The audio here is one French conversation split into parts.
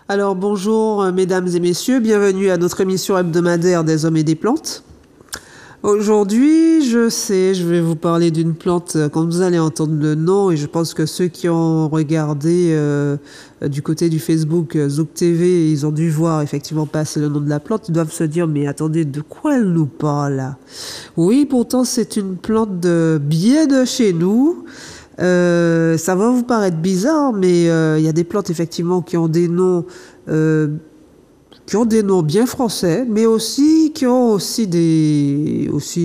Alors bonjour mesdames et messieurs, bienvenue à notre émission hebdomadaire des hommes et des plantes. Aujourd'hui, je vais vous parler d'une plante, quand vous allez entendre le nom, et je pense que ceux qui ont regardé du côté du Facebook Zouk TV, ils ont dû voir effectivement passer le nom de la plante, ils doivent se dire, mais attendez, de quoi elle nous parle là? Oui, pourtant c'est une plante bien de chez nous. Ça va vous paraître bizarre, mais il y a des plantes effectivement euh, qui ont des noms bien français, mais aussi qui ont aussi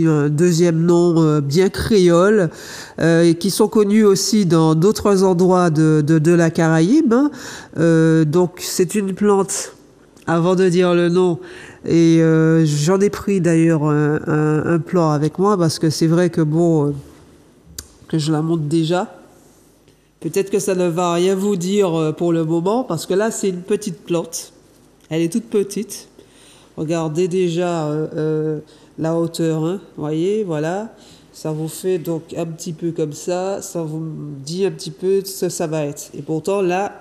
un deuxième nom bien créole, et qui sont connus aussi dans d'autres endroits de la Caraïbe, hein. Donc c'est une plante, avant de dire le nom, et j'en ai pris d'ailleurs un plan avec moi, parce que c'est vrai que bon, que je la montre déjà. Peut-être que ça ne va rien vous dire pour le moment, parce que là c'est une petite plante. Elle est toute petite. Regardez déjà la hauteur, hein. Voyez, voilà. Ça vous fait donc un petit peu comme ça. Ça vous dit un petit peu ce que ça va être. Et pourtant, là,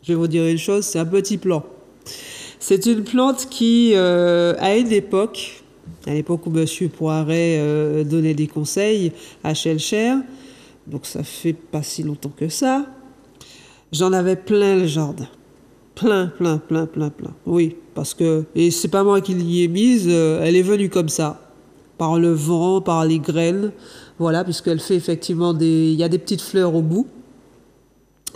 je vais vous dire une chose, c'est un petit plant. C'est une plante qui, à l'époque où Monsieur Poiret donnait des conseils à Schellcher, donc ça fait pas si longtemps que ça, j'en avais plein le jardin. Plein. Oui, parce que, et c'est pas moi qui l'y ai mise, elle est venue comme ça, par le vent, par les graines, voilà, puisqu'elle fait effectivement il y a des petites fleurs au bout.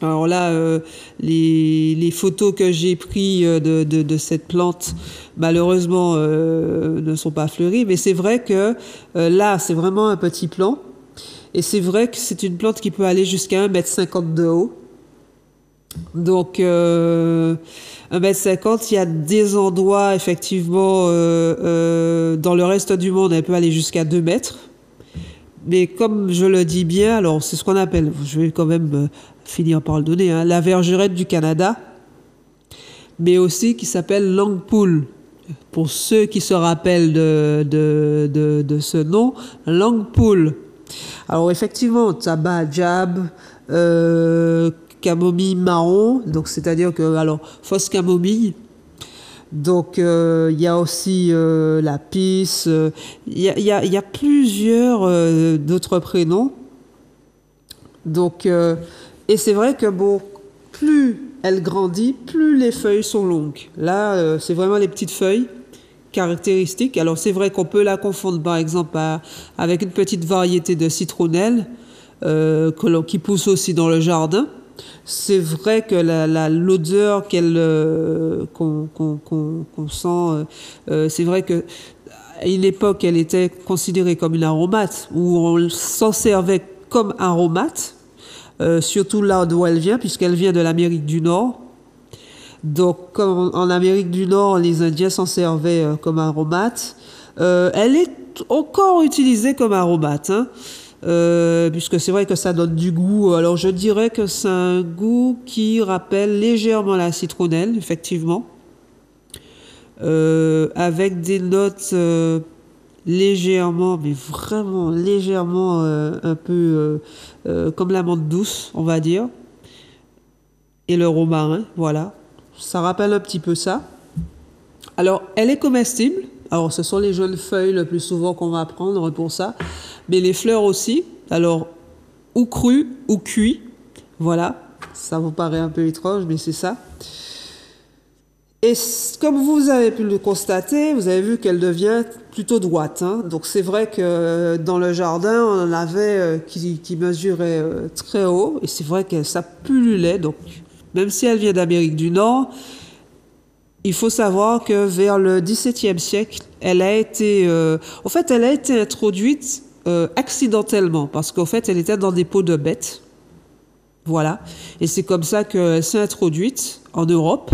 Alors là, les photos que j'ai prises de cette plante, malheureusement, ne sont pas fleuries, mais c'est vrai que là, c'est vraiment un petit plant, et c'est vrai que c'est une plante qui peut aller jusqu'à 1,50 m de haut. Donc, 1,50 m, il y a des endroits, effectivement, dans le reste du monde, elle peut aller jusqu'à 2 mètres. Mais comme je le dis bien, alors c'est ce qu'on appelle, je vais quand même finir par le donner, hein, la vergerette du Canada, mais aussi qui s'appelle Langpool. Pour ceux qui se rappellent de ce nom, Langpool. Alors effectivement, tabac, jab, camomille marron, donc c'est-à-dire que, alors, fausse camomille, donc il y a aussi la pisse, il y a plusieurs d'autres prénoms, donc, et c'est vrai que bon, plus elle grandit, plus les feuilles sont longues. Là, c'est vraiment les petites feuilles caractéristiques. Alors c'est vrai qu'on peut la confondre par exemple avec une petite variété de citronnelle qui pousse aussi dans le jardin. C'est vrai que l'odeur qu'on sent, c'est vrai que à une époque, elle était considérée comme une aromate, ou on s'en servait comme aromate, surtout là d'où elle vient, puisqu'elle vient de l'Amérique du Nord. Donc, comme en Amérique du Nord, les Indiens s'en servaient comme aromate. Elle est encore utilisée comme aromate, hein. Puisque c'est vrai que ça donne du goût. Alors je dirais que c'est un goût qui rappelle légèrement la citronnelle, effectivement, avec des notes légèrement, mais vraiment légèrement un peu comme la menthe douce, on va dire, et le romarin, voilà. Ça rappelle un petit peu ça. Alors elle est comestible. Alors ce sont les jeunes feuilles le plus souvent qu'on va prendre pour ça, mais les fleurs aussi, alors ou crues ou cuits, voilà, ça vous paraît un peu étrange, mais c'est ça. Et comme vous avez pu le constater, vous avez vu qu'elle devient plutôt droite, hein. Donc c'est vrai que dans le jardin, on en avait qui mesuraient très haut, et c'est vrai que ça pullulait, donc même si elle vient d'Amérique du Nord, il faut savoir que vers le XVIIe siècle, elle a été introduite accidentellement, parce qu'en fait, elle était dans des peaux de bêtes. Voilà. Et c'est comme ça qu'elle s'est introduite en Europe.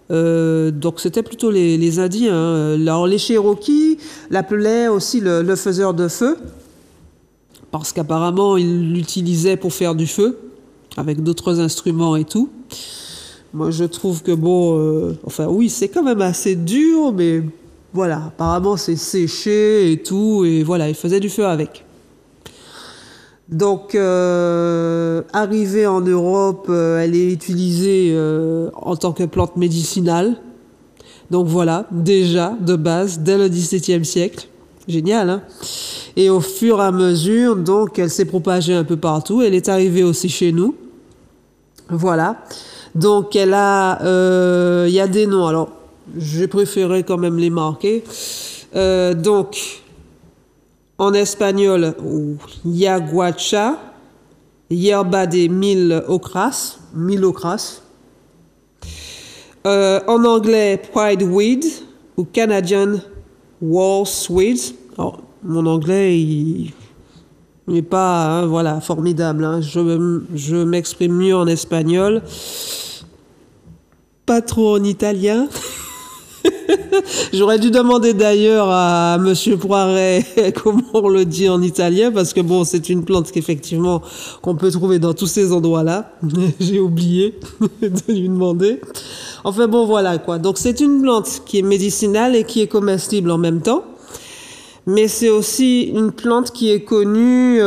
Donc c'était plutôt les Indiens, hein. Alors les Cherokees l'appelaient aussi le faiseur de feu, parce qu'apparemment, ils l'utilisaient pour faire du feu, avec d'autres instruments et tout. Moi, je trouve que bon, enfin oui, c'est quand même assez dur, mais voilà, apparemment c'est séché et tout, et voilà, il faisait du feu avec. Donc, arrivée en Europe, elle est utilisée en tant que plante médicinale. Donc voilà, déjà, de base, dès le XVIIe siècle. Génial, hein? Et au fur et à mesure, donc, elle s'est propagée un peu partout. Elle est arrivée aussi chez nous. Voilà. Donc, il y a des noms. Alors, j'ai préféré quand même les marquer. Donc, en espagnol, yaguacha, yerba de mil ocras. En anglais, Prideweed ou Canadian Waltzweed. Alors, mon anglais, il n'est pas voilà, formidable. Hein. Je m'exprime mieux en espagnol. Pas trop en italien. J'aurais dû demander d'ailleurs à Monsieur Poiret comment on le dit en italien, parce que bon, c'est une plante qu'effectivement qu'on peut trouver dans tous ces endroits-là. J'ai oublié de lui demander. Enfin bon, voilà quoi. Donc c'est une plante qui est médicinale et qui est comestible en même temps. Mais c'est aussi une plante qui est connue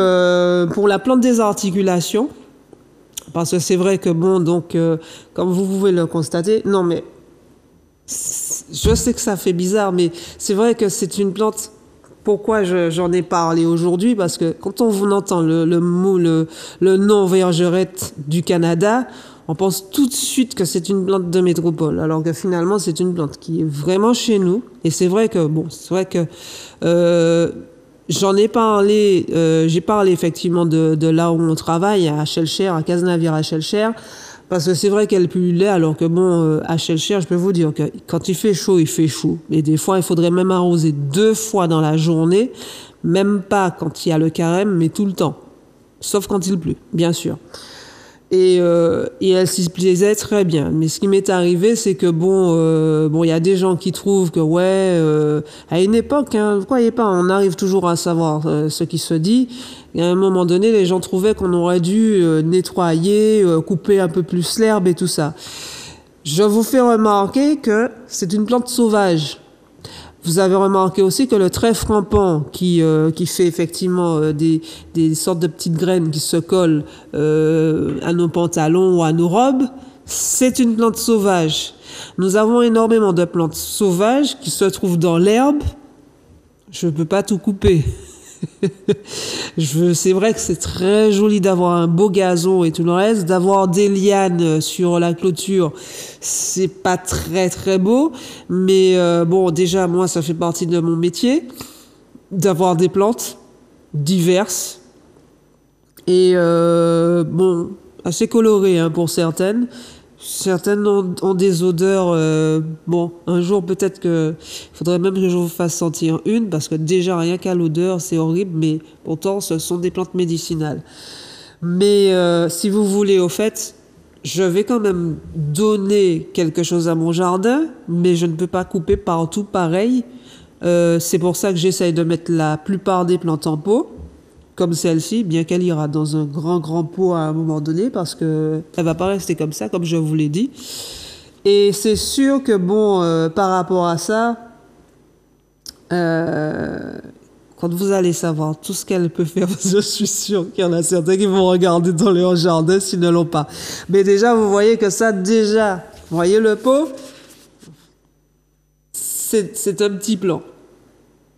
pour la plante des articulations. Parce que c'est vrai que bon, donc, comme vous pouvez le constater, non mais je sais que ça fait bizarre, mais c'est vrai que c'est une plante. Pourquoi j'en ai parlé aujourd'hui? Parce que quand on entend le nom vergerette du Canada, on pense tout de suite que c'est une plante de métropole, alors que finalement c'est une plante qui est vraiment chez nous. Et c'est vrai que j'en ai parlé, j'ai parlé effectivement de là où on travaille, à Shellshare, à Cazenavire à Shellshare. Parce que c'est vrai qu'elle pullulait, alors que bon, à Shellshare, je peux vous dire que quand il fait chaud, il fait chaud. Et des fois, il faudrait même arroser 2 fois dans la journée, même pas quand il y a le carême, mais tout le temps. Sauf quand il pleut, bien sûr. Et elle s'y plaisait très bien. Mais ce qui m'est arrivé, c'est que bon, il y a des gens qui trouvent que à une époque, vous croyez pas, on arrive toujours à savoir ce qui se dit. Et à un moment donné, les gens trouvaient qu'on aurait dû nettoyer, couper un peu plus l'herbe et tout ça. Je vous fais remarquer que c'est une plante sauvage. Vous avez remarqué aussi que le trèfle rampant qui fait effectivement des sortes de petites graines qui se collent à nos pantalons ou à nos robes, c'est une plante sauvage. Nous avons énormément de plantes sauvages qui se trouvent dans l'herbe. Je ne peux pas tout couper. C'est vrai que c'est très joli d'avoir un beau gazon et tout le reste, d'avoir des lianes sur la clôture, c'est pas très très beau, mais bon, déjà moi ça fait partie de mon métier d'avoir des plantes diverses et bon, assez colorées hein, pour certaines. Certaines ont des odeurs. Bon, un jour peut-être que faudrait même que je vous fasse sentir une, parce que déjà rien qu'à l'odeur c'est horrible, mais pourtant ce sont des plantes médicinales. Mais si vous voulez, au fait, je vais quand même donner quelque chose à mon jardin, mais je ne peux pas couper partout pareil. C'est pour ça que j'essaye de mettre la plupart des plantes en pot. Comme celle-ci, bien qu'elle ira dans un grand pot à un moment donné, parce que elle va pas rester comme ça, comme je vous l'ai dit. Et c'est sûr que bon, par rapport à ça, quand vous allez savoir tout ce qu'elle peut faire, je suis sûr qu'il y en a certains qui vont regarder dans leur jardin s'ils ne l'ont pas. Mais déjà, vous voyez que ça, déjà, vous voyez le pot, c'est un petit plan.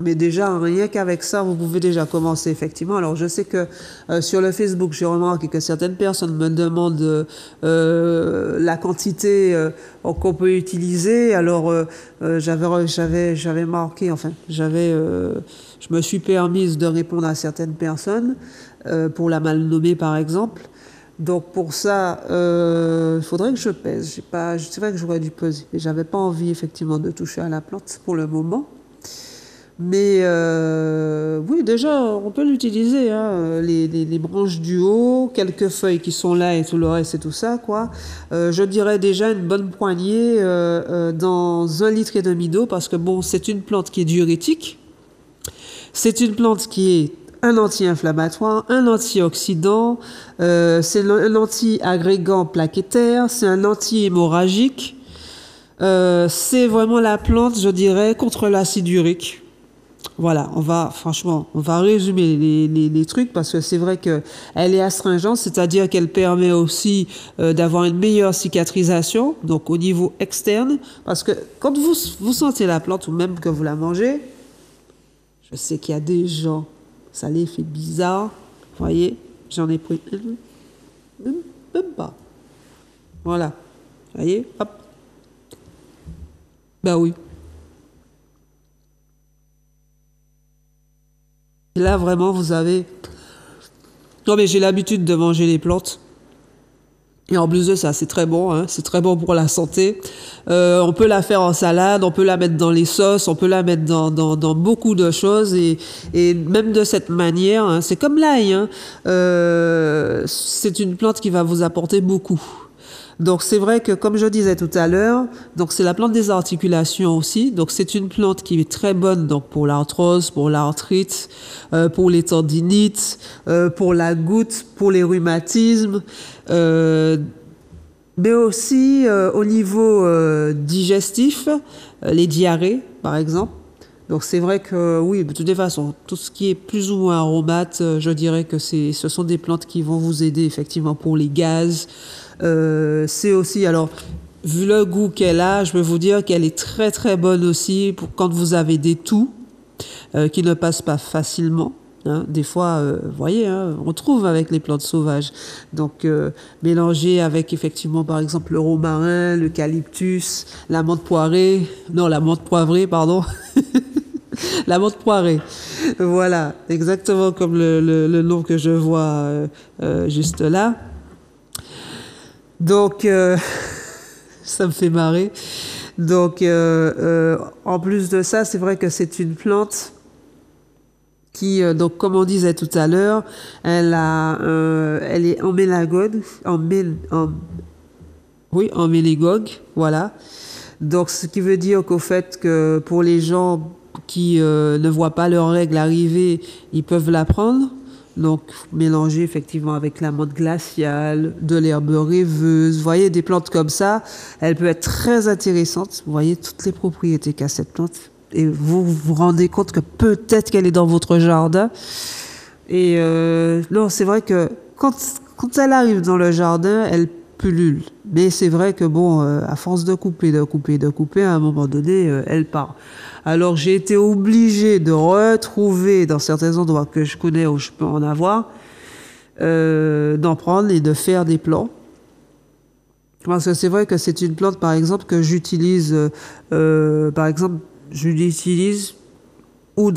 Mais déjà, rien qu'avec ça, vous pouvez déjà commencer, effectivement. Alors, je sais que sur le Facebook, j'ai remarqué que certaines personnes me demandent la quantité qu'on peut utiliser. Alors, j'avais marqué, enfin, je me suis permise de répondre à certaines personnes, pour la mal nommer, par exemple. Donc, pour ça, il faudrait que je pèse. C'est vrai que j'aurais dû peser. Et j'avais pas envie, effectivement, de toucher à la plante pour le moment. Mais oui, déjà, on peut l'utiliser, hein, les branches du haut, quelques feuilles qui sont là et tout le reste et tout ça, quoi. Je dirais déjà une bonne poignée dans 1,5 litre d'eau, parce que bon, c'est une plante qui est diurétique. C'est une plante qui est un anti-inflammatoire, un antioxydant, c'est un anti-agrégant plaquettaire, c'est un anti-hémorragique. C'est vraiment la plante, je dirais, contre l'acide urique. Voilà, franchement, on va résumer les trucs parce que c'est vrai que elle est astringente, c'est-à-dire qu'elle permet aussi d'avoir une meilleure cicatrisation, donc au niveau externe, parce que quand vous sentez la plante ou même que vous la mangez, je sais qu'il y a des gens, ça les fait bizarre, vous voyez, j'en ai pris une, même pas, voilà, vous voyez, hop, bah oui. Et là, vraiment, vous avez... Non, mais j'ai l'habitude de manger les plantes. Et en plus de ça, c'est très bon, hein, c'est très bon pour la santé. On peut la faire en salade, on peut la mettre dans les sauces, on peut la mettre dans beaucoup de choses. Et même de cette manière, hein, c'est comme l'ail. Hein, c'est une plante qui va vous apporter beaucoup. Donc c'est vrai que comme je disais tout à l'heure, donc c'est la plante des articulations aussi. Donc c'est une plante qui est très bonne donc pour l'arthrose, pour l'arthrite, pour les tendinites, pour la goutte, pour les rhumatismes, mais aussi au niveau digestif, les diarrhées par exemple. Donc c'est vrai que oui, de toute façon, tout ce qui est plus ou moins aromate, je dirais que ce sont des plantes qui vont vous aider effectivement pour les gaz. C'est aussi, alors, vu le goût qu'elle a, je peux vous dire qu'elle est très très bonne aussi pour quand vous avez des toux qui ne passent pas facilement. Hein. Des fois, vous voyez, hein, on trouve avec les plantes sauvages. Donc, mélanger avec effectivement, par exemple, le romarin, l'eucalyptus, la menthe poirée, non, la menthe poivrée, pardon. La menthe poirée. Voilà, exactement comme le nom que je vois juste là. Donc, ça me fait marrer. Donc, en plus de ça, c'est vrai que c'est une plante qui, donc, comme on disait tout à l'heure, elle est en mélagone, oui, en mélégogue, voilà. Donc, ce qui veut dire qu'au fait que pour les gens qui ne voient pas leurs règles arriver, ils peuvent la prendre. Donc, mélanger effectivement avec la menthe glaciale, de l'herbe rêveuse. Vous voyez, des plantes comme ça, elle peut être très intéressante. Vous voyez toutes les propriétés qu'a cette plante. Et vous vous rendez compte que peut-être qu'elle est dans votre jardin. Et non, c'est vrai que quand elle arrive dans le jardin, elle pullule. Mais c'est vrai que bon, à force de couper, à un moment donné, elle part. Alors j'ai été obligée de retrouver dans certains endroits que je connais où je peux en avoir, d'en prendre et de faire des plants. Parce que c'est vrai que c'est une plante, par exemple, que j'utilise, par exemple, je l'utilise ou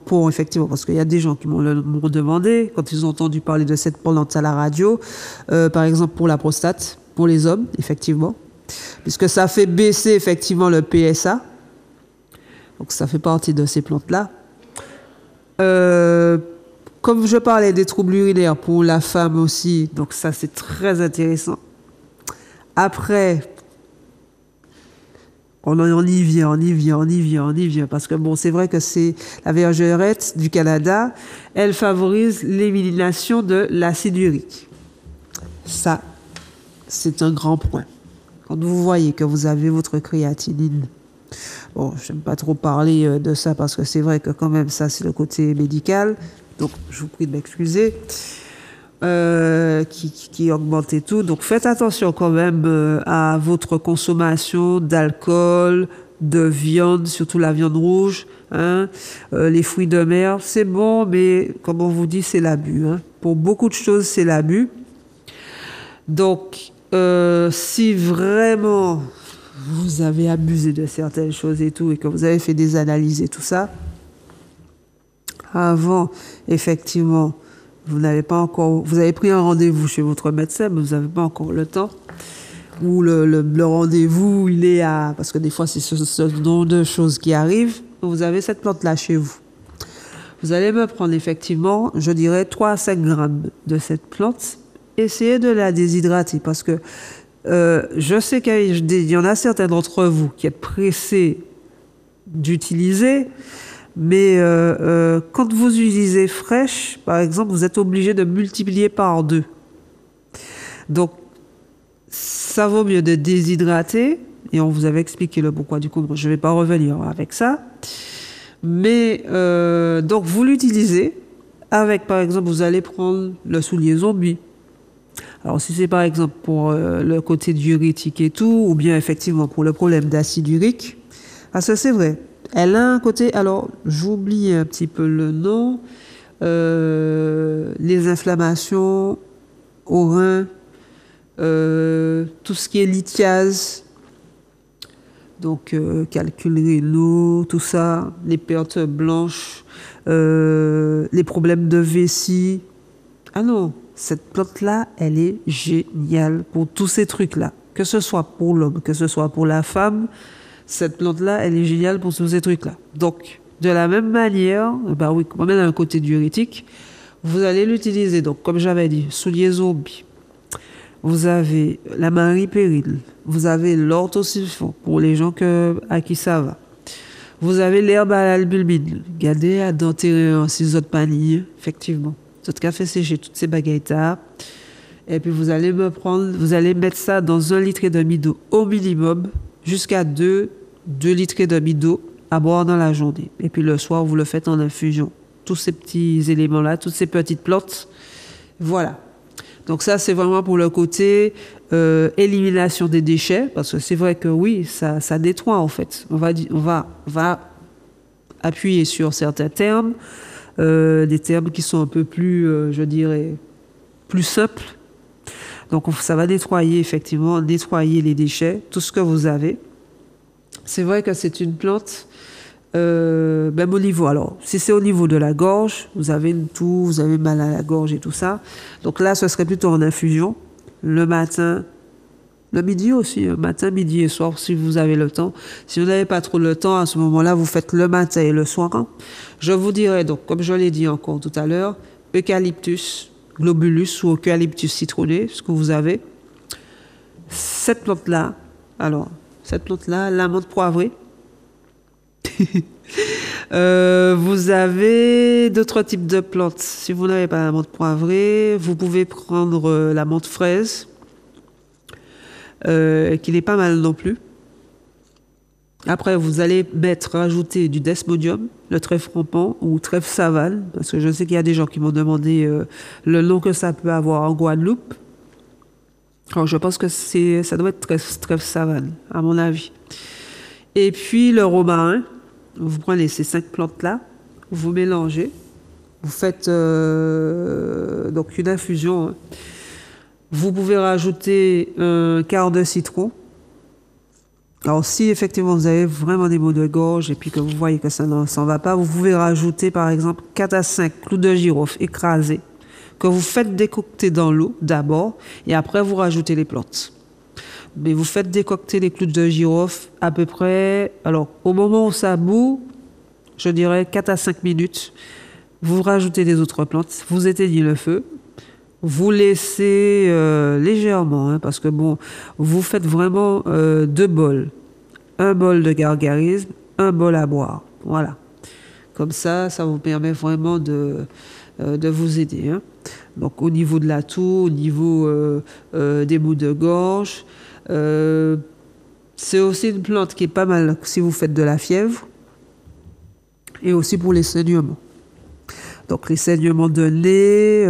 pour effectivement, parce qu'il y a des gens qui m'ont demandé, quand ils ont entendu parler de cette plante à la radio, par exemple pour la prostate, pour les hommes, effectivement, puisque ça fait baisser effectivement le PSA. Donc ça fait partie de ces plantes-là. Comme je parlais des troubles urinaires pour la femme aussi, donc ça c'est très intéressant. Après, on y vient, parce que bon, c'est vrai que c'est la bergerette du Canada, elle favorise l'élimination de l'acide urique. Ça, c'est un grand point. Quand vous voyez que vous avez votre créatinine, bon, je n'aime pas trop parler de ça parce que c'est vrai que quand même ça c'est le côté médical, donc je vous prie de m'excuser, qui augmente et tout. Donc faites attention quand même à votre consommation d'alcool, de viande, surtout la viande rouge, hein, les fruits de mer, c'est bon, mais comme on vous dit, c'est l'abus. Hein. Pour beaucoup de choses, c'est l'abus. Donc, si vraiment vous avez abusé de certaines choses et tout, et que vous avez fait des analyses et tout ça, avant, effectivement, vous avez pris un rendez-vous chez votre médecin, mais vous n'avez pas encore le temps, ou le rendez-vous, il est à, parce que des fois, c'est ce nombre de choses qui arrivent, vous avez cette plante-là chez vous. Vous allez me prendre effectivement, je dirais, 3 à 5 grammes de cette plante, essayez de la déshydrater, parce que je sais qu'il y en a certains d'entre vous qui êtes pressés d'utiliser, mais quand vous utilisez fraîche, par exemple, vous êtes obligé de multiplier par 2. Donc, ça vaut mieux de déshydrater, et on vous avait expliqué le pourquoi du coup, je ne vais pas revenir avec ça. Mais donc vous l'utilisez avec, par exemple, vous allez prendre le soulier zombie. Alors si c'est par exemple pour le côté diurétique et tout, ou bien effectivement pour le problème d'acide urique, parce que c'est vrai, elle a un côté, alors j'oublie un petit peu le nom, les inflammations au rein, tout ce qui est lithiase, donc calcul rénaux, tout ça, les pertes blanches, les problèmes de vessie. Ah non, cette plante-là, elle est géniale pour tous ces trucs-là. Que ce soit pour l'homme, que ce soit pour la femme, cette plante-là, elle est géniale pour tous ces trucs-là. Donc, de la même manière, bah oui, comme elle a un côté diurétique, vous allez l'utiliser. Donc, comme j'avais dit, soulier zombie. Vous avez la maripérine. Vous avez l'orthosulfon pour les gens à qui ça va. Vous avez l'herbe à l'albulmine. Gardez à d'enterrer un ciseau de panille, effectivement. Tout cas, fait sécher toutes ces baguettes-là. Et puis, vous allez mettre ça dans 1,5 litre d'eau au minimum, jusqu'à 2 litres et demi d'eau à boire dans la journée. Et puis, le soir, vous le faites en infusion. Tous ces petits éléments-là, toutes ces petites plantes. Voilà. Donc ça, c'est vraiment pour le côté élimination des déchets, parce que c'est vrai que oui, ça nettoie en fait. On va appuyer sur certains termes, des termes qui sont un peu plus, je dirais, plus simples. Donc ça va nettoyer les déchets, tout ce que vous avez. C'est vrai que c'est une plante, même au niveau, alors si c'est au niveau de la gorge, vous avez une toux, vous avez mal à la gorge et tout ça, donc là ce serait plutôt en infusion, le matin, le midi aussi, matin, midi et soir si vous avez le temps. Si vous n'avez pas trop le temps, à ce moment-là, vous faites le matin et le soir. Je vous dirais donc, comme je l'ai dit encore tout à l'heure, Eucalyptus globulus ou Eucalyptus citronné, ce que vous avez. Cette plante-là, la menthe poivrée. Vous avez d'autres types de plantes. Si vous n'avez pas la menthe poivrée, vous pouvez prendre la menthe fraise, qui n'est pas mal non plus. Après, vous allez rajouter du desmodium, le trèfle rampant ou trèfle savane, parce que je sais qu'il y a des gens qui m'ont demandé le nom que ça peut avoir en Guadeloupe. Alors, je pense que ça doit être trèfle savane, à mon avis. Et puis, le romarin. Vous prenez ces 5 plantes-là, vous mélangez, vous faites donc une infusion. Vous pouvez rajouter un quart de citron. Alors si effectivement vous avez vraiment des maux de gorge et puis que vous voyez que ça ne s'en va pas, vous pouvez rajouter par exemple 4 à 5 clous de girofle écrasés que vous faites décocter dans l'eau d'abord et après vous rajoutez les plantes. Mais vous faites décocter les clous de girofle à peu près, alors au moment où ça bout, je dirais 4 à 5 minutes, vous rajoutez les autres plantes, vous éteignez le feu, vous laissez légèrement, parce que bon, vous faites vraiment 2 bols. Un bol de gargarisme, un bol à boire. Voilà. Comme ça vous permet vraiment de vous aider. Donc au niveau de la toux, au niveau des maux de gorge, c'est aussi une plante qui est pas mal si vous faites de la fièvre et aussi pour les saignements. Donc les saignements de nez,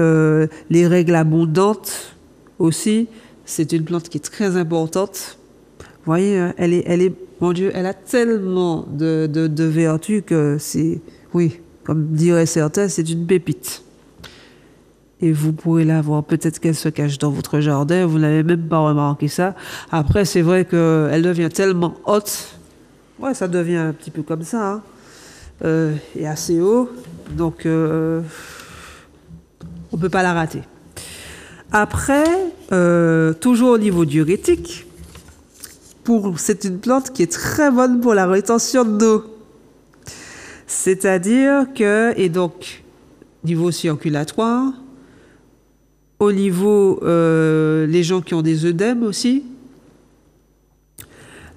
les règles abondantes aussi, c'est une plante qui est très importante. Vous voyez, elle est, mon Dieu, elle a tellement de vertus que c'est, oui, comme diraient certains, c'est une pépite. Et vous pourrez la voir, peut-être qu'elle se cache dans votre jardin, vous n'avez même pas remarqué ça. Après, c'est vrai qu'elle devient tellement haute, ouais, ça devient un petit peu comme ça, et assez haut, donc on ne peut pas la rater. Après, toujours au niveau diurétique, c'est une plante qui est très bonne pour la rétention d'eau. C'est-à-dire que, et donc, niveau circulatoire, au niveau, les gens qui ont des œdèmes aussi,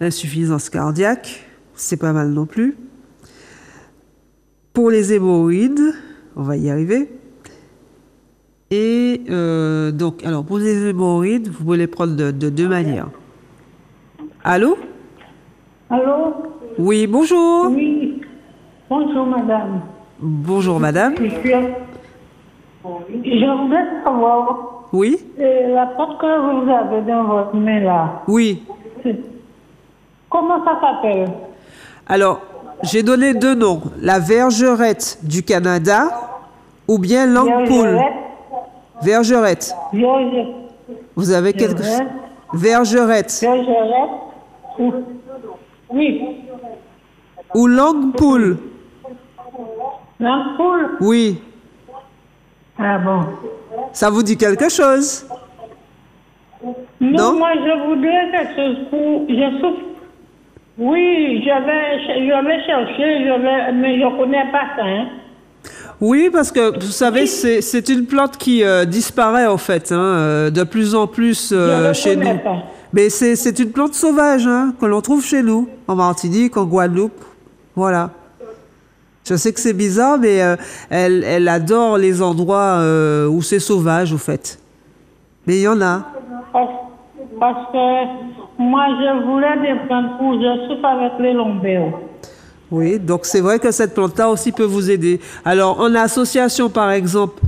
l'insuffisance cardiaque, c'est pas mal non plus. Pour les hémorroïdes, on va y arriver. Et donc, alors pour les hémorroïdes, vous pouvez les prendre de 2 manières. Allô? Allô? Oui, bonjour. Oui. Bonjour madame. Bonjour madame. Je voudrais savoir Oui? la porte que vous avez dans votre main là. Oui. Comment ça s'appelle? Alors, j'ai donné 2 noms. La vergerette du Canada ou bien langue poule. Vergerette. Vous avez quelque chose? Vergerette. Vergerette. Oui. Ou langue poule. Langue poule? Oui. Ah bon. Ça vous dit quelque chose? Non, Non? moi je voudrais quelque chose pour. Je souffre. Oui, je vais chercher, mais je connais pas ça. Hein. Oui, parce que vous savez, c'est une plante qui disparaît en fait, hein, de plus en plus Je chez ne connais nous. pas. Mais c'est une plante sauvage hein, que l'on trouve chez nous, en Martinique, en Guadeloupe. Voilà. Je sais que c'est bizarre, mais elle adore les endroits où c'est sauvage, au fait. Mais il y en a. Parce que moi, je voulais des plantes pour je souffre avec les lombaires. Oui, donc c'est vrai que cette plante-là aussi peut vous aider. Alors, en association, par exemple,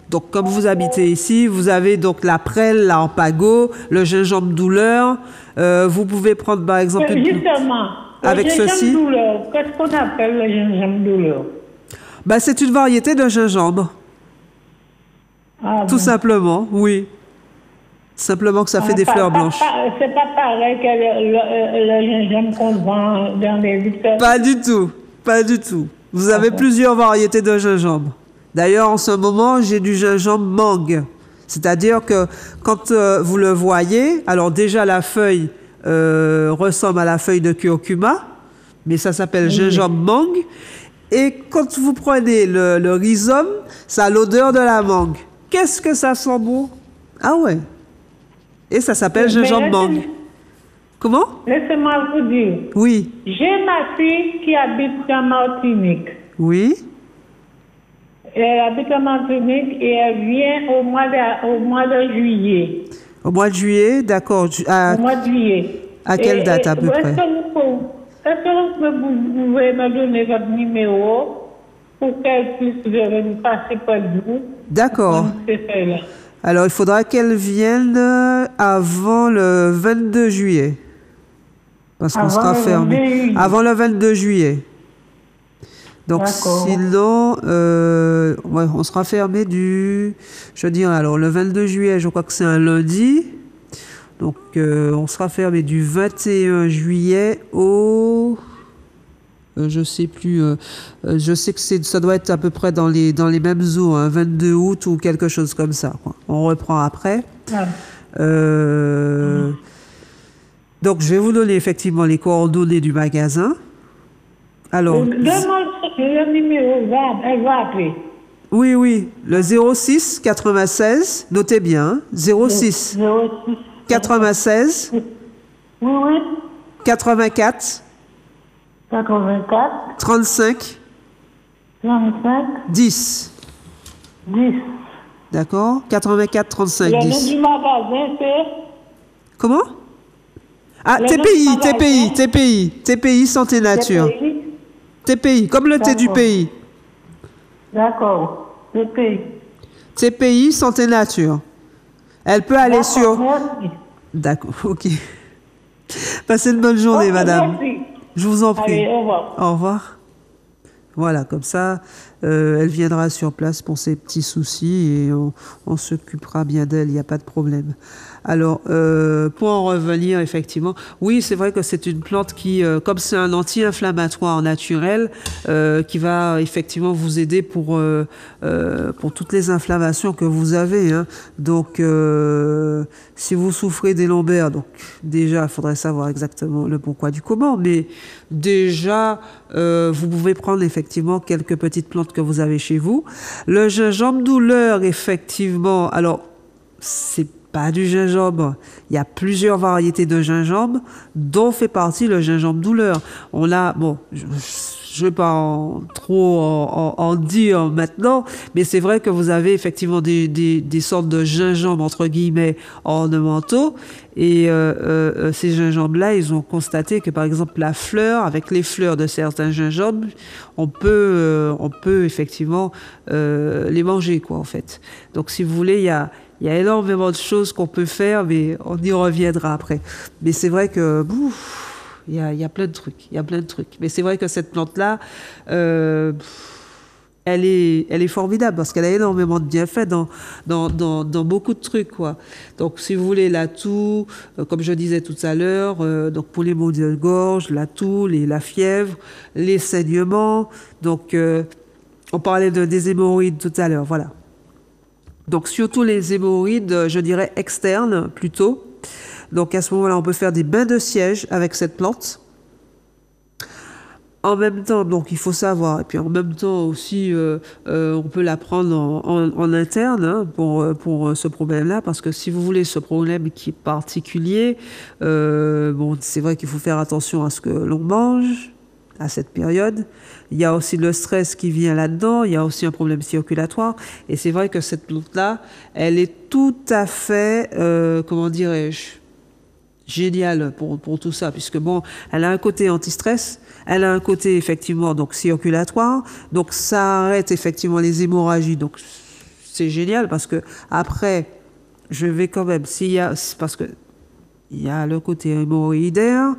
donc comme vous habitez ici, vous avez donc la prêle, la empago, le gingembre douleur. Vous pouvez prendre, par exemple, Justement, avec le gingembre ceci. douleur, qu'est-ce qu'on appelle le gingembre douleur? Ben, c'est une variété de gingembre. Ah, Tout bon. simplement, oui. Simplement que ça fait des fleurs blanches. C'est pas pareil que le gingembre qu'on vend dans les vitres. Pas du tout, pas du tout. Vous avez plusieurs variétés de gingembre. D'ailleurs, en ce moment, j'ai du gingembre mangue. C'est-à-dire que quand vous le voyez, alors déjà la feuille ressemble à la feuille de curcuma, mais ça s'appelle gingembre mangue. Et quand vous prenez le rhizome, ça a l'odeur de la mangue. Qu'est-ce que ça sent bon? Ah ouais. Et ça s'appelle gingembre mangue. Comment? Laissez-moi vous dire. Oui. J'ai ma fille qui habite en Martinique. Oui. Elle habite en Martinique et elle vient au mois de juillet. Au mois de juillet, d'accord. Au mois de juillet. À quelle date à peu près? Est-ce que vous pouvez me donner votre numéro pour qu'elle puisse venir passer par vous? D'accord. Alors, il faudra qu'elle vienne avant le 22 juillet. Parce qu'on sera fermé. Avant le 22 juillet. Donc, sinon, ouais, on sera fermé je veux dire, alors, le 22 juillet, je crois que c'est un lundi. Donc, on sera fermé du 21 juillet au... je sais plus. Je sais que ça doit être à peu près dans les mêmes eaux, hein, 22 août ou quelque chose comme ça. Quoi. On reprend après. Donc, je vais vous donner effectivement les coordonnées du magasin. Alors, donne-moi le numéro, elle va appeler. Oui, oui, le 06 96, notez bien, 06 96 84 35 10. D'accord? 84 35 10. Le nom du magasin, c'est... Comment? Ah, TPI Santé Nature. TPI, comme le thé du pays. D'accord, TPI. TPI Santé Nature. Elle peut aller sur... D'accord, ok. Passez une bonne journée, madame. Merci. Je vous en prie. Allez, au revoir. Au revoir. Voilà, comme ça, elle viendra sur place pour ses petits soucis et on s'occupera bien d'elle, il n'y a pas de problème. Alors, pour en revenir, effectivement, oui, c'est vrai que c'est une plante qui, comme c'est un anti-inflammatoire naturel, qui va effectivement vous aider pour toutes les inflammations que vous avez. Hein. Donc, si vous souffrez des lombaires, donc déjà, il faudrait savoir exactement le pourquoi du comment, mais déjà, vous pouvez prendre effectivement quelques petites plantes que vous avez chez vous. Le gingembre douleur, effectivement, alors, c'est pas du gingembre. Il y a plusieurs variétés de gingembre, dont fait partie le gingembre douleur. On a, bon, je ne vais pas en dire maintenant, mais c'est vrai que vous avez effectivement des sortes de gingembres, entre guillemets, ornementaux. Et ces gingembres-là, ils ont constaté que, par exemple, la fleur, avec les fleurs de certains gingembres, on peut effectivement les manger, quoi, en fait. Donc, si vous voulez, il y a énormément de choses qu'on peut faire, mais on y reviendra après. Mais c'est vrai que... il y a plein de trucs, il y a plein de trucs. Mais c'est vrai que cette plante-là, elle est formidable parce qu'elle a énormément de bienfaits dans beaucoup de trucs, quoi. Donc, si vous voulez, la toux, comme je disais tout à l'heure, donc pour les maux de gorge, la toux, la fièvre, les saignements. Donc, on parlait des hémorroïdes tout à l'heure, voilà. Donc, surtout les hémorroïdes, je dirais externes plutôt. Donc, à ce moment-là, on peut faire des bains de siège avec cette plante. En même temps, donc, il faut savoir, et puis en même temps aussi, on peut la prendre en interne, hein, pour ce problème-là, parce que si vous voulez, ce problème qui est particulier, bon, c'est vrai qu'il faut faire attention à ce que l'on mange à cette période. Il y a aussi le stress qui vient là-dedans, il y a aussi un problème circulatoire, et c'est vrai que cette plante-là, elle est tout à fait, comment dirais-je, géniale pour tout ça, puisque bon, elle a un côté anti-stress, elle a un côté effectivement donc circulatoire, donc ça arrête effectivement les hémorragies, donc c'est génial parce que après, je vais quand même, parce que il y a le côté hémorroïdaire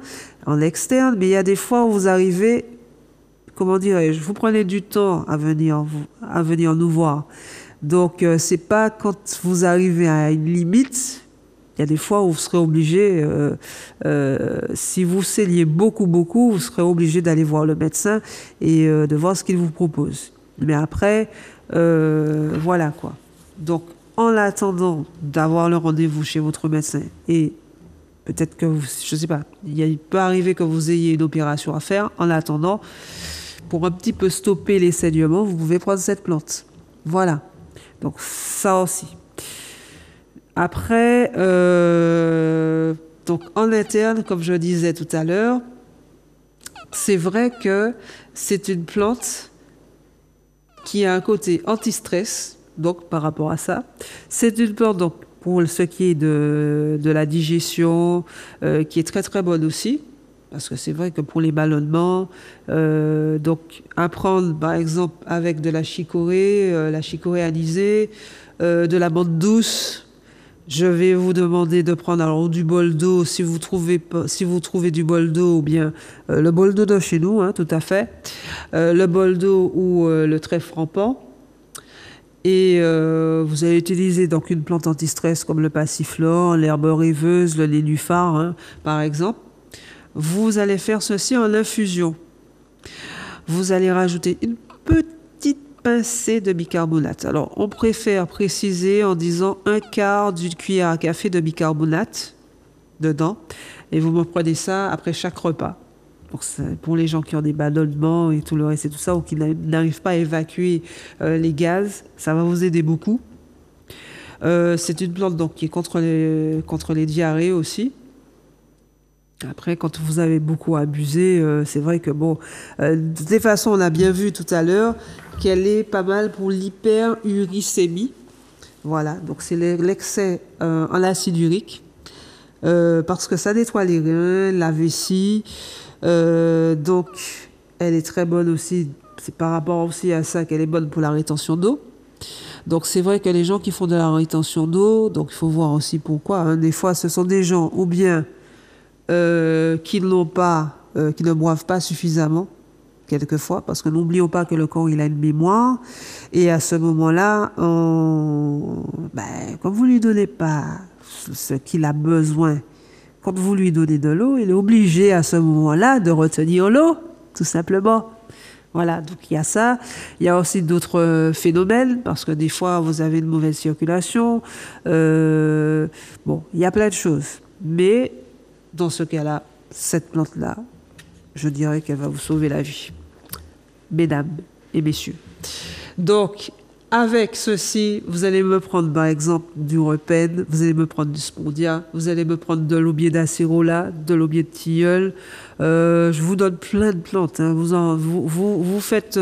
en externe, mais il y a des fois où vous arrivez, comment dirais-je, vous prenez du temps à venir nous voir. Donc c'est pas quand vous arrivez à une limite. Il y a des fois où vous serez obligé, si vous saignez beaucoup, vous serez obligé d'aller voir le médecin et de voir ce qu'il vous propose. Mais après, voilà quoi. Donc, en attendant d'avoir le rendez-vous chez votre médecin, et peut-être que vous, je sais pas, il peut arriver que vous ayez une opération à faire. En attendant, pour un petit peu stopper les saignements, vous pouvez prendre cette plante. Voilà. Donc, ça aussi. Après, donc en interne, comme je disais tout à l'heure, c'est vrai que c'est une plante qui a un côté anti-stress, donc par rapport à ça. C'est une plante, donc, pour ce qui est de la digestion, qui est très très bonne aussi, parce que c'est vrai que pour les ballonnements, donc à prendre par exemple avec de la chicorée anisée, de la menthe douce. Je vais vous demander de prendre alors du bol d'eau si vous trouvez du bol d'eau ou bien le bol d'eau de chez nous, hein, tout à fait, le bol d'eau ou le trèfle rampant. Et vous allez utiliser donc une plante anti-stress comme le passiflore, l'herbe rêveuse, le nénuphar, hein, par exemple. Vous allez faire ceci en infusion. Vous allez rajouter une petite pincée de bicarbonate. Alors, on préfère préciser en disant 1/4 d'une cuillère à café de bicarbonate dedans. Et vous me prenez ça après chaque repas. Pour les gens qui ont des ballonnements et tout le reste et tout ça, ou qui n'arrivent pas à évacuer les gaz, ça va vous aider beaucoup. C'est une plante donc, qui est contre les diarrhées aussi. Après, quand vous avez beaucoup abusé, c'est vrai que bon, de toute façon, on a bien vu tout à l'heure qu'elle est pas mal pour l'hyperuricémie. Voilà, donc c'est l'excès en acide urique, parce que ça nettoie les reins, la vessie. Donc, elle est très bonne aussi. C'est par rapport aussi à ça qu'elle est bonne pour la rétention d'eau. Donc, c'est vrai que les gens qui font de la rétention d'eau, donc il faut voir aussi pourquoi. Hein. Des fois, ce sont des gens ou bien qui ne boivent pas suffisamment, quelquefois, parce que n'oublions pas que le corps, il a une mémoire, et à ce moment-là, quand vous lui donnez pas ce qu'il a besoin, quand vous lui donnez de l'eau, il est obligé à ce moment-là de retenir l'eau, tout simplement. Voilà, donc il y a ça. Il y a aussi d'autres phénomènes, parce que des fois, vous avez une mauvaise circulation. Bon, il y a plein de choses. Mais dans ce cas-là, cette plante-là, je dirais qu'elle va vous sauver la vie. Mesdames et messieurs. Donc, Avec ceci, vous allez me prendre par exemple du repène, vous allez me prendre du spondia, vous allez me prendre de l'aubier d'acérola, de l'aubier de tilleul. Je vous donne plein de plantes, hein. Vous faites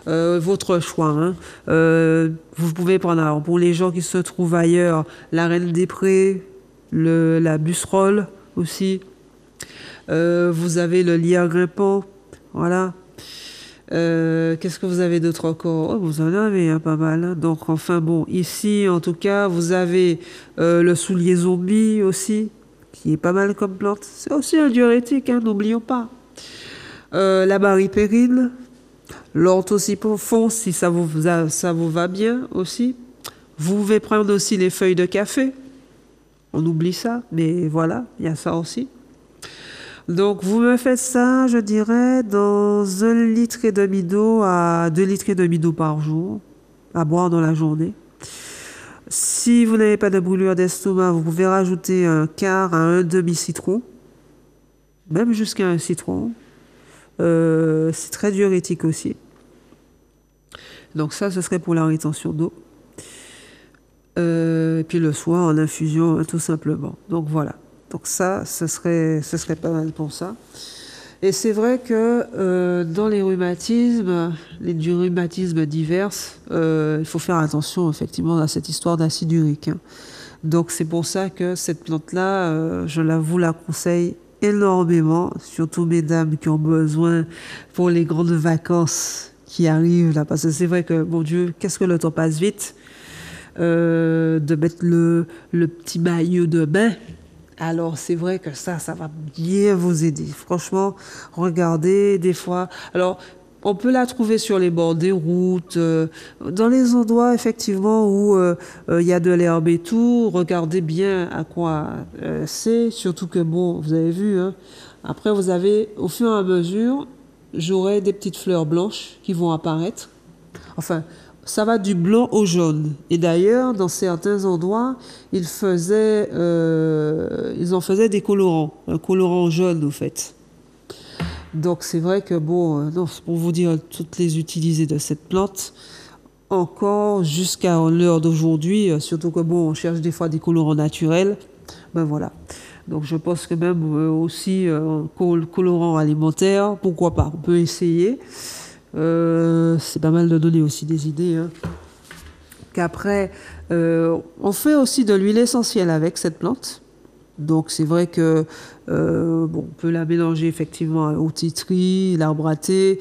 votre choix, hein. Vous pouvez prendre, alors, pour les gens qui se trouvent ailleurs, la reine des prés, la busserolle aussi. Vous avez le lierre grimpant, voilà. Qu'est-ce que vous avez d'autre encore? Oh, vous en avez, hein, pas mal, hein. Donc, enfin, bon, ici, en tout cas, vous avez le soulier zombie aussi, qui est pas mal comme plante. C'est aussi un diurétique, hein, n'oublions pas. La baripérine, l'orthosiphon, si ça vous va bien aussi. Vous pouvez prendre aussi les feuilles de café. On oublie ça, mais voilà, il y a ça aussi. Donc, vous me faites ça, je dirais, dans 1,5 litre d'eau à 2,5 litres d'eau par jour, à boire dans la journée. Si vous n'avez pas de brûlure d'estomac, vous pouvez rajouter un quart à un demi-citron, même jusqu'à un citron. C'est très diurétique aussi. Donc ça, ce serait pour la rétention d'eau. Et puis le soir, en infusion, hein, tout simplement. Donc voilà. Donc ça, ce serait pas mal pour ça. Et c'est vrai que dans les rhumatismes, du rhumatisme divers, il faut faire attention effectivement à cette histoire d'acide urique, hein. Donc c'est pour ça que cette plante-là, vous la conseille énormément, surtout mesdames qui ont besoin pour les grandes vacances qui arrivent là, parce que c'est vrai que, mon Dieu, qu'est-ce que le temps passe vite, de mettre le petit maillot de bain. Alors, c'est vrai que ça va bien vous aider. Franchement, regardez, des fois. Alors, on peut la trouver sur les bords des routes, dans les endroits, effectivement, où il y a de l'herbe et tout. Regardez bien à quoi c'est. Surtout que, bon, vous avez vu, hein, après, vous avez, au fur et à mesure, j'aurai des petites fleurs blanches qui vont apparaître. Enfin, ça va du blanc au jaune. Et d'ailleurs, dans certains endroits, ils en faisaient des colorants. Un colorant jaune, au fait. Donc, c'est vrai que, bon, non, c'est pour vous dire toutes les utilités de cette plante. Encore jusqu'à l'heure d'aujourd'hui, surtout que, bon, on cherche des fois des colorants naturels. Ben voilà. Donc, je pense que même aussi, colorant alimentaire, pourquoi pas, on peut essayer. C'est pas mal de donner aussi des idées, hein. Qu'après, on fait aussi de l'huile essentielle avec cette plante. Donc c'est vrai que on peut la mélanger effectivement au titri, l'arbre à thé,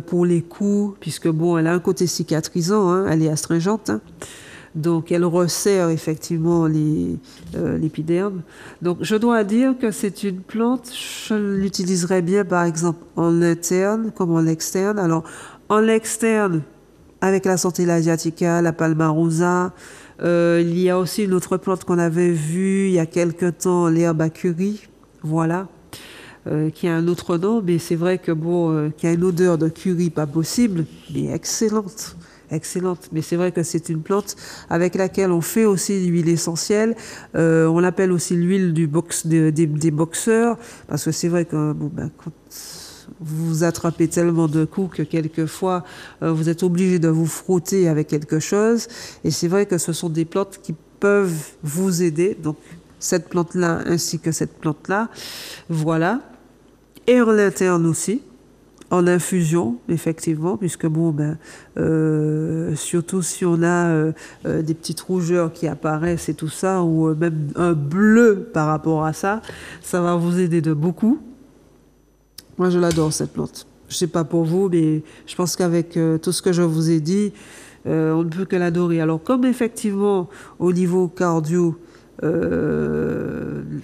pour les coups, puisque bon, elle a un côté cicatrisant, hein, elle est astringente, hein. Donc elle resserre effectivement l'épiderme. Donc je dois dire que c'est une plante, je l'utiliserais bien par exemple en interne comme en externe. Alors en externe, avec la Centella asiatica, la palmarosa, il y a aussi une autre plante qu'on avait vue il y a quelque temps, l'herbe à curry, voilà, qui a un autre nom, mais c'est vrai que bon, qui a une odeur de curry pas possible, mais excellente. Excellente, mais c'est vrai que c'est une plante avec laquelle on fait aussi l'huile essentielle. On l'appelle aussi l'huile des boxeurs, parce que c'est vrai que bon, ben, quand vous attrapez tellement de coups que quelquefois vous êtes obligé de vous frotter avec quelque chose. Et c'est vrai que ce sont des plantes qui peuvent vous aider. Donc cette plante-là ainsi que cette plante-là, voilà. Et en l'interne aussi. En infusion, effectivement, puisque bon, ben, surtout si on a des petites rougeurs qui apparaissent et tout ça, ou même un bleu par rapport à ça, ça va vous aider de beaucoup. Moi, je l'adore, cette plante. Je sais pas pour vous, mais je pense qu'avec tout ce que je vous ai dit, on ne peut que l'adorer. Alors, comme effectivement, au niveau cardio,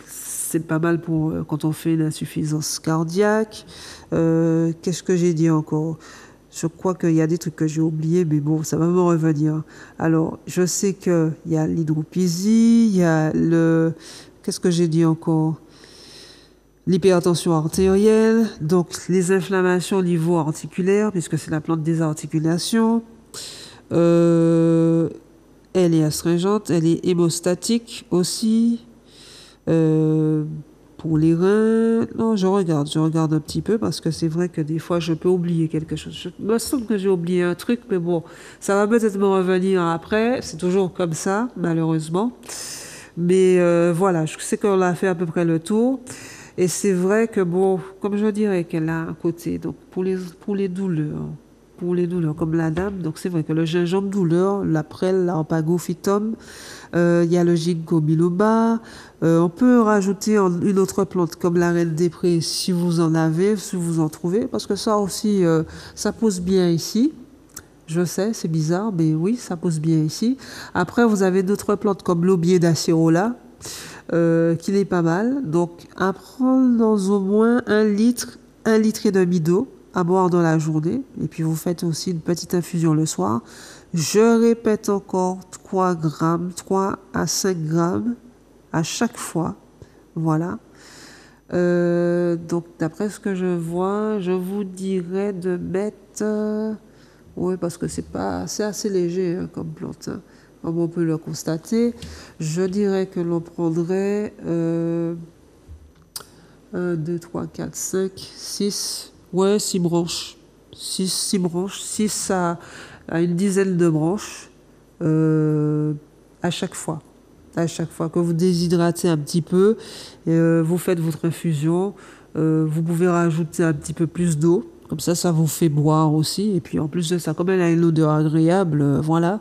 c'est pas mal pour quand on fait une insuffisance cardiaque. Qu'est-ce que j'ai dit encore? Je crois qu'il y a des trucs que j'ai oubliés, mais bon, ça va me revenir. Alors, je sais qu'il y a l'hydropésie, il y a Qu'est-ce que j'ai dit encore? L'hypertension artérielle, donc les inflammations au niveau articulaire, puisque c'est la plante des articulations. Elle est astringente, elle est hémostatique aussi. pour les reins. Non, je regarde un petit peu parce que c'est vrai que des fois je peux oublier quelque chose. Je me semble que j'ai oublié un truc, mais bon, ça va peut-être me revenir après. C'est toujours comme ça, malheureusement. Mais voilà, je sais qu'on a fait à peu près le tour. Et c'est vrai que bon, comme je dirais qu'elle a un côté, donc pour les douleurs comme la dame, donc c'est vrai que le gingembre douleur, la prêle, l'arpagophytum, il y a le ginkgo biloba. On peut rajouter une autre plante comme la reine des prés si vous en avez, si vous en trouvez, parce que ça aussi, ça pousse bien ici. Je sais, c'est bizarre, mais oui, ça pousse bien ici. Après, vous avez d'autres plantes comme l'aubier d'acérola, qui est pas mal. Donc, à prendre dans au moins 1 litre et demi d'eau à boire dans la journée. Et puis, vous faites aussi une petite infusion le soir. Je répète encore 3 grammes, 3 à 5 grammes à chaque fois. Voilà. Donc, d'après ce que je vois, je vous dirais de mettre... oui, parce que c'est assez léger hein, comme plante, hein, comme on peut le constater. Je dirais que l'on prendrait 1, 2, 3, 4, 5, 6, ouais, 6 branches. 6 branches, 6 à une dizaine de branches à chaque fois. À chaque fois que vous déshydratez un petit peu, vous faites votre infusion, vous pouvez rajouter un petit peu plus d'eau. Comme ça vous fait boire aussi. Et puis en plus de ça, comme elle a une odeur agréable, voilà.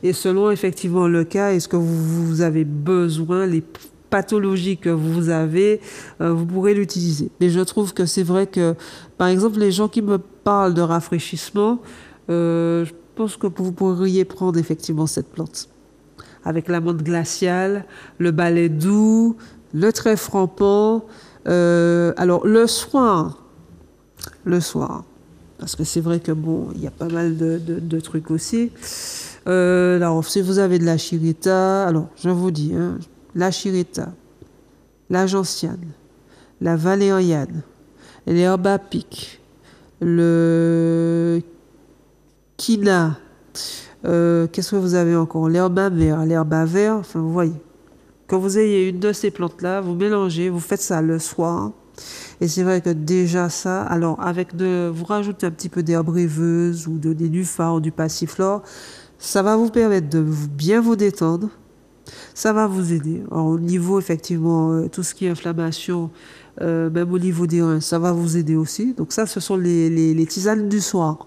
Et selon effectivement le cas, est-ce que vous avez besoin, les pathologies que vous avez, vous pourrez l'utiliser. Mais je trouve que c'est vrai que, par exemple, les gens qui me parlent de rafraîchissement, je pense que vous pourriez prendre effectivement cette plante. Avec la menthe glaciale, le balai doux, le trèfle rampant. Alors le soir, parce que c'est vrai que bon, il y a pas mal de trucs aussi. Alors, si vous avez de la chirita, alors je vous dis, hein, la chirita, la gentiane, la valériane, l'herbe à pic, le quina, qu'est-ce que vous avez encore? L'herbe à verre, enfin vous voyez. Quand vous ayez une de ces plantes-là, vous mélangez, vous faites ça le soir. Et c'est vrai que déjà ça, alors vous rajoutez un petit peu d'herbe rêveuse ou de nénuphar ou du passiflore, ça va vous permettre de bien vous détendre. Ça va vous aider. Alors, au niveau, effectivement, tout ce qui est inflammation, même au niveau des reins, ça va vous aider aussi. Donc ça, ce sont les tisanes du soir.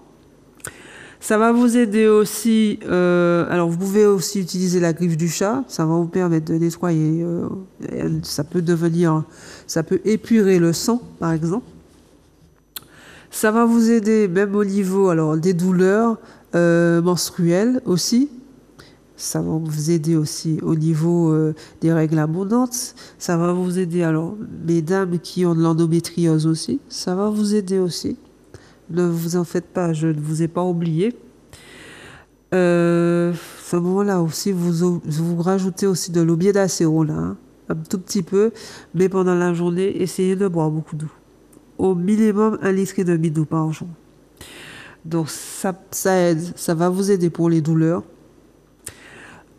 Ça va vous aider aussi. Alors, vous pouvez aussi utiliser la griffe du chat. Ça va vous permettre de nettoyer. Ça peut épurer le sang, par exemple. Ça va vous aider même au niveau alors, des douleurs menstruelles aussi. Ça va vous aider aussi au niveau des règles abondantes. Ça va vous aider, alors, les dames qui ont de l'endométriose aussi, ça va vous aider aussi. Ne vous en faites pas, je ne vous ai pas oublié. Ce moment-là aussi, vous rajoutez aussi de l'aubier d'acérola, hein, un tout petit peu, mais pendant la journée, essayez de boire beaucoup d'eau. Au minimum 1 litre et demi d'eau par jour. Donc ça aide, ça va vous aider pour les douleurs.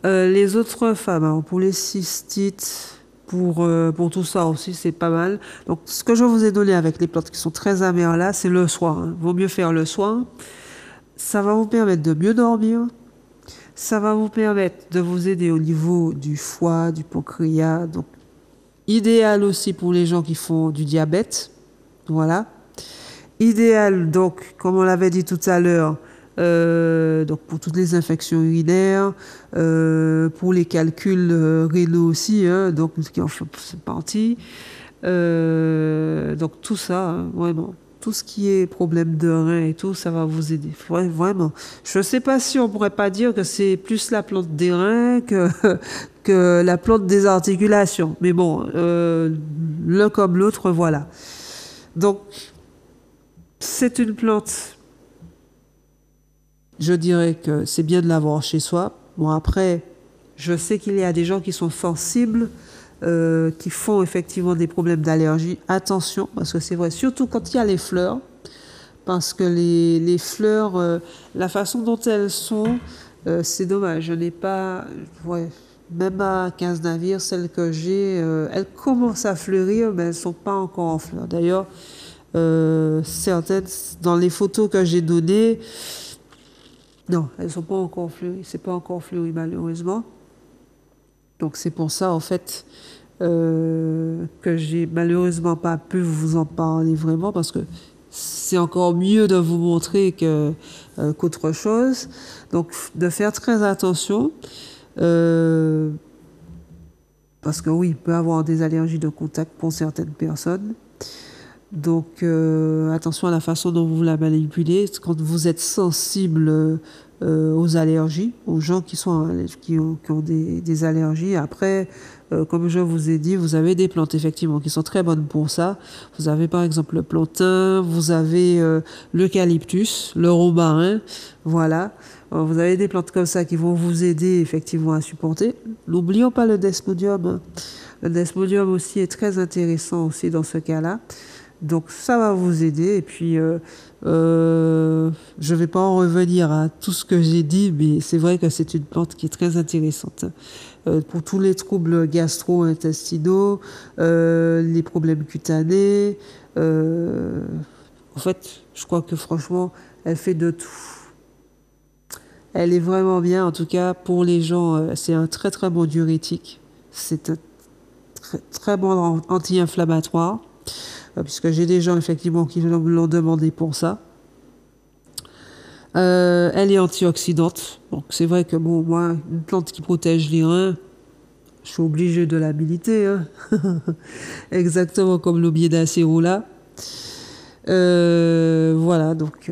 Les autres femmes, alors pour les cystites, pour tout ça aussi, c'est pas mal. Donc ce que je vous ai donné avec les plantes qui sont très amères là, c'est le soir. Hein. Vaut mieux faire le soir. Ça va vous permettre de mieux dormir. Ça va vous permettre de vous aider au niveau du foie, du pancréas. Donc idéal aussi pour les gens qui font du diabète. Voilà. Idéal, donc, comme on l'avait dit tout à l'heure, donc pour toutes les infections urinaires, pour les calculs rénaux aussi, hein, donc qui en font partie. Donc tout ça, hein, vraiment, tout ce qui est problème de rein et tout, ça va vous aider. Vraiment. Je ne sais pas si on pourrait pas dire que c'est plus la plante des reins que la plante des articulations. Mais bon, l'un comme l'autre, voilà. Donc, c'est une plante, je dirais que c'est bien de l'avoir chez soi. Bon, après, je sais qu'il y a des gens qui sont sensibles, qui font effectivement des problèmes d'allergie. Attention, parce que c'est vrai, surtout quand il y a les fleurs, parce que les fleurs, la façon dont elles sont, c'est dommage. Je n'ai pas... Ouais, même à 15 navires, celles que j'ai, elles commencent à fleurir, mais elles ne sont pas encore en fleurs. D'ailleurs, certaines, dans les photos que j'ai données, non, elles ne sont pas encore fleuries. C'est pas encore fleuri, malheureusement. Donc c'est pour ça, en fait, que j'ai malheureusement pas pu vous en parler vraiment, parce que c'est encore mieux de vous montrer qu'autre chose. Donc de faire très attention, parce que oui, il peut y avoir des allergies de contact pour certaines personnes. Donc attention à la façon dont vous la manipulez. Quand vous êtes sensible aux allergies, aux gens qui ont des allergies. Après, comme je vous ai dit, vous avez des plantes effectivement qui sont très bonnes pour ça. Vous avez par exemple le plantain, vous avez l'eucalyptus, le romarin, voilà. Vous avez des plantes comme ça qui vont vous aider effectivement à supporter. N'oublions pas le desmodium, hein. Le desmodium aussi est très intéressant aussi dans ce cas-là. Donc ça va vous aider. Et puis je vais pas en revenir à tout ce que j'ai dit, mais c'est vrai que c'est une plante qui est très intéressante pour tous les troubles gastro-intestinaux, les problèmes cutanés. En fait, je crois que franchement, elle fait de tout. Elle est vraiment bien, en tout cas pour les gens. C'est un très très bon diurétique. C'est un très, très bon anti-inflammatoire. Puisque j'ai des gens effectivement qui me l'ont demandé pour ça. Elle est antioxydante. Donc c'est vrai que bon, moi, une plante qui protège les reins, je suis obligée de l'habiliter, hein. Exactement comme l'aubier d'acérola. Voilà, donc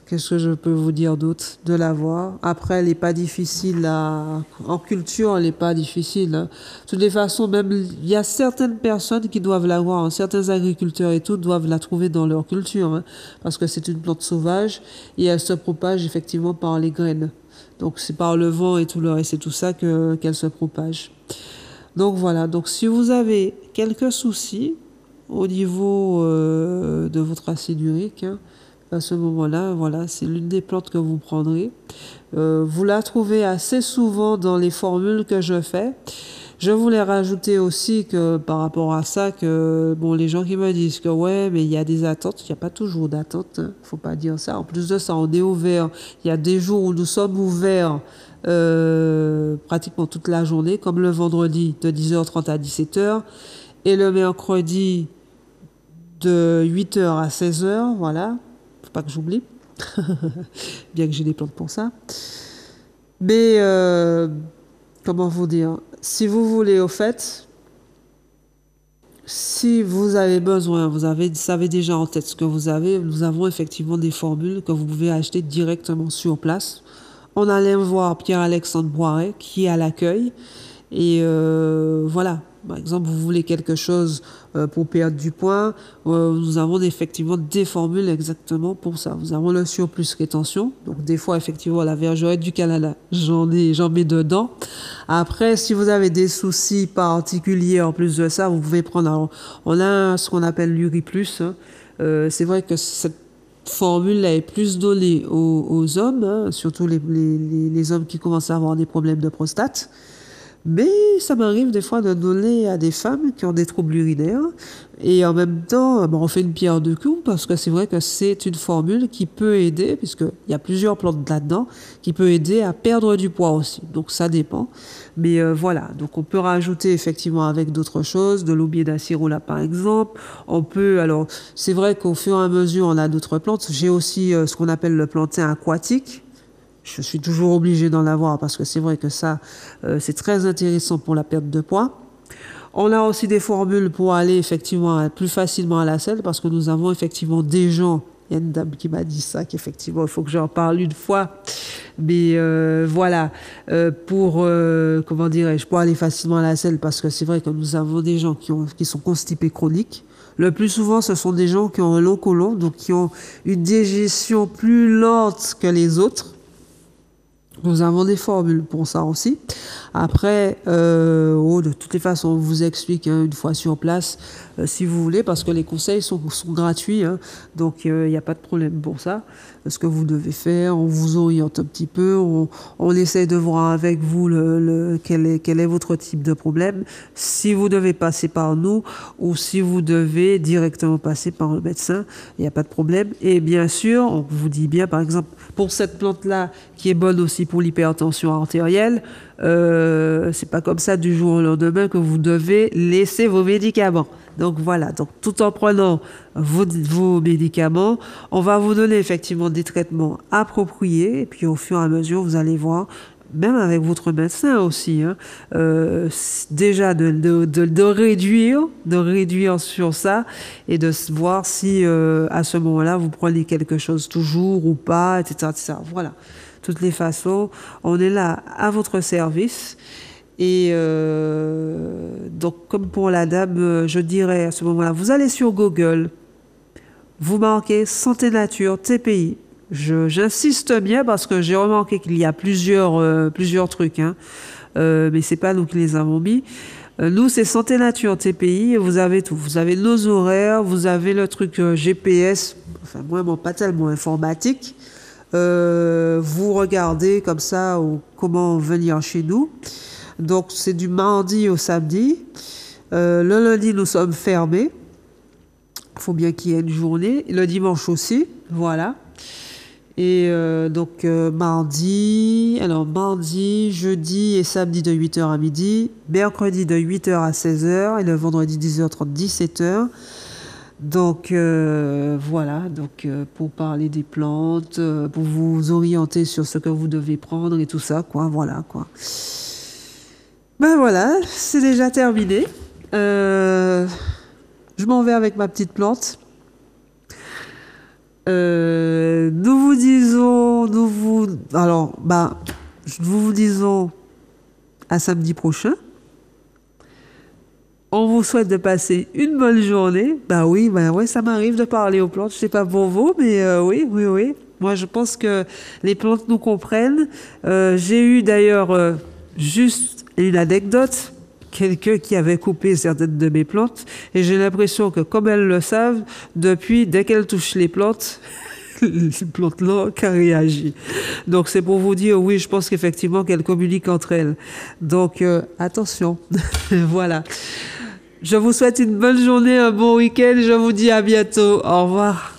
qu'est-ce que je peux vous dire d'autre de l'avoir? Après, elle n'est pas difficile en culture, elle n'est pas difficile, hein. De toutes les façons, même il y a certaines personnes qui doivent l'avoir, hein. Certains agriculteurs et tout doivent la trouver dans leur culture, hein, parce que c'est une plante sauvage et elle se propage effectivement par les graines. Donc c'est par le vent et tout le reste, c'est tout ça qu'elle se propage. Donc voilà, donc si vous avez quelques soucis au niveau de votre acide urique, hein, à ce moment-là, voilà, c'est l'une des plantes que vous prendrez. Vous la trouvez assez souvent dans les formules que je fais. Je voulais rajouter aussi que par rapport à ça, que bon, les gens qui me disent que ouais, mais il y a des attentes, il n'y a pas toujours d'attente, hein, faut pas dire ça. En plus de ça, on est ouvert. Il y a des jours où nous sommes ouverts pratiquement toute la journée, comme le vendredi de 10h30 à 17h et le mercredi de 8h à 16h, voilà. Faut pas que j'oublie, bien que j'ai des plantes pour ça. Mais comment vous dire, si vous voulez, au fait, si vous avez besoin, savez déjà en tête ce que vous avez, nous avons effectivement des formules que vous pouvez acheter directement sur place. On allait voir Pierre-Alexandre Boiret qui est à l'accueil et voilà. Par exemple, vous voulez quelque chose pour perdre du poids, nous avons effectivement des formules exactement pour ça. Nous avons le surplus rétention, donc des fois effectivement la vergerette du Canada, j'en mets dedans. Après, si vous avez des soucis particuliers en plus de ça, vous pouvez prendre. Alors, on a ce qu'on appelle l'Uriplus, hein. C'est vrai que cette formule là est plus donnée aux hommes, hein, surtout les hommes qui commencent à avoir des problèmes de prostate. Mais ça m'arrive des fois de donner à des femmes qui ont des troubles urinaires. Et en même temps, on fait une pierre deux coups parce que c'est vrai que c'est une formule qui peut aider, puisqu'il y a plusieurs plantes là-dedans, qui peut aider à perdre du poids aussi. Donc ça dépend. Mais voilà, donc on peut rajouter effectivement avec d'autres choses, de l'aubier d'acérola par exemple. On peut, alors c'est vrai qu'au fur et à mesure, on a d'autres plantes. J'ai aussi ce qu'on appelle le plantain aquatique. Je suis toujours obligée d'en avoir parce que c'est vrai que ça, c'est très intéressant pour la perte de poids. On a aussi des formules pour aller effectivement plus facilement à la selle parce que nous avons effectivement des gens. Il y a une dame qui m'a dit ça, qu'effectivement, il faut que j'en parle une fois. Mais voilà, comment dirais-je, pour aller facilement à la selle parce que c'est vrai que nous avons des gens qui sont constipés chroniques. Le plus souvent, ce sont des gens qui ont un long côlon, donc qui ont une digestion plus lente que les autres. Nous avons des formules pour ça aussi. Après, de toutes les façons, on vous explique une fois sur place, si vous voulez, parce que les conseils sont gratuits, hein, donc il n'y a pas de problème pour ça. Ce que vous devez faire, on vous oriente un petit peu, on essaie de voir avec vous quel est votre type de problème, si vous devez passer par nous ou si vous devez directement passer par un médecin, il n'y a pas de problème. Et bien sûr, on vous dit bien, par exemple, pour cette plante-là, qui est bonne aussi pour l'hypertension artérielle, c'est pas comme ça du jour au lendemain que vous devez laisser vos médicaments. Donc voilà, donc tout en prenant vos médicaments, on va vous donner effectivement des traitements appropriés, et puis au fur et à mesure, vous allez voir, même avec votre médecin aussi, hein, déjà de réduire sur ça, et de voir si à ce moment-là, vous prenez quelque chose toujours ou pas, etc., etc. Voilà. De toutes les façons, on est là à votre service. Et donc, comme pour la dame, je dirais à ce moment-là, vous allez sur Google, vous marquez Santé Nature TPI. J'insiste bien parce que j'ai remarqué qu'il y a plusieurs trucs, hein, mais c'est pas nous qui les avons mis. Nous, c'est Santé Nature TPI, et vous avez tout. Vous avez nos horaires, vous avez le truc GPS, enfin vraiment pas tellement informatique. Vous regardez comme ça comment venir chez nous. Donc c'est du mardi au samedi. Le lundi, nous sommes fermés. Il faut bien qu'il y ait une journée. Le dimanche aussi, voilà. Et donc mardi, jeudi et samedi de 8h à midi, mercredi de 8h à 16h et le vendredi 10h30, 17h. Donc voilà, donc pour parler des plantes, pour vous orienter sur ce que vous devez prendre et tout ça, quoi, voilà, quoi. Ben voilà, c'est déjà terminé. Je m'en vais avec ma petite plante. Nous vous disons à samedi prochain. On vous souhaite de passer une bonne journée. Bah oui, ça m'arrive de parler aux plantes. Je sais pas pour vous, mais oui. Moi, je pense que les plantes nous comprennent. J'ai eu d'ailleurs juste une anecdote. Quelqu'un qui avait coupé certaines de mes plantes. Et j'ai l'impression que, comme elles le savent, depuis, dès qu'elles touchent les plantes, les plantes-là qui réagissent. Donc, c'est pour vous dire, oui, je pense qu'effectivement, qu'elles communiquent entre elles. Donc, attention. Voilà. Je vous souhaite une bonne journée, un bon week-end. Je vous dis à bientôt. Au revoir.